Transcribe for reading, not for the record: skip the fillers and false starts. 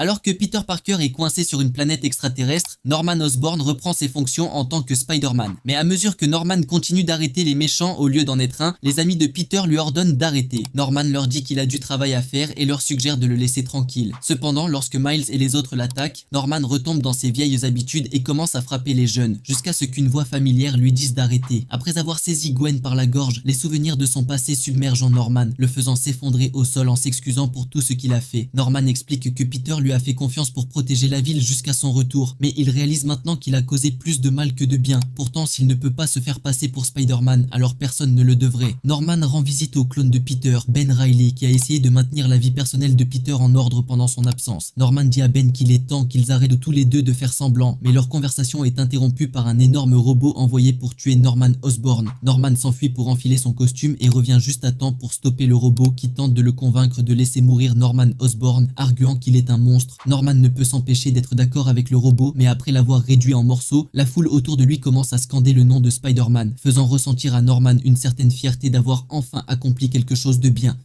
Alors que Peter Parker est coincé sur une planète extraterrestre, Norman Osborn reprend ses fonctions en tant que Spider-Man. Mais à mesure que Norman continue d'arrêter les méchants au lieu d'en être un, les amis de Peter lui ordonnent d'arrêter. Norman leur dit qu'il a du travail à faire et leur suggère de le laisser tranquille. Cependant, lorsque Miles et les autres l'attaquent, Norman retombe dans ses vieilles habitudes et commence à frapper les jeunes, jusqu'à ce qu'une voix familière lui dise d'arrêter. Après avoir saisi Gwen par la gorge, les souvenirs de son passé submergent en Norman, le faisant s'effondrer au sol en s'excusant pour tout ce qu'il a fait. Norman explique que Peter lui a fait confiance pour protéger la ville jusqu'à son retour, mais il réalise maintenant qu'il a causé plus de mal que de bien. Pourtant, s'il ne peut pas se faire passer pour Spider-Man, alors personne ne le devrait. Norman rend visite au clone de Peter, Ben Reilly, qui a essayé de maintenir la vie personnelle de Peter en ordre pendant son absence. Norman dit à Ben qu'il est temps qu'ils arrêtent tous les deux de faire semblant, mais leur conversation est interrompue par un énorme robot envoyé pour tuer Norman Osborn. Norman s'enfuit pour enfiler son costume et revient juste à temps pour stopper le robot qui tente de le convaincre de laisser mourir Norman Osborn, arguant qu'il est un monstre. Norman ne peut s'empêcher d'être d'accord avec le robot, mais après l'avoir réduit en morceaux, la foule autour de lui commence à scander le nom de Spider-Man, faisant ressentir à Norman une certaine fierté d'avoir enfin accompli quelque chose de bien.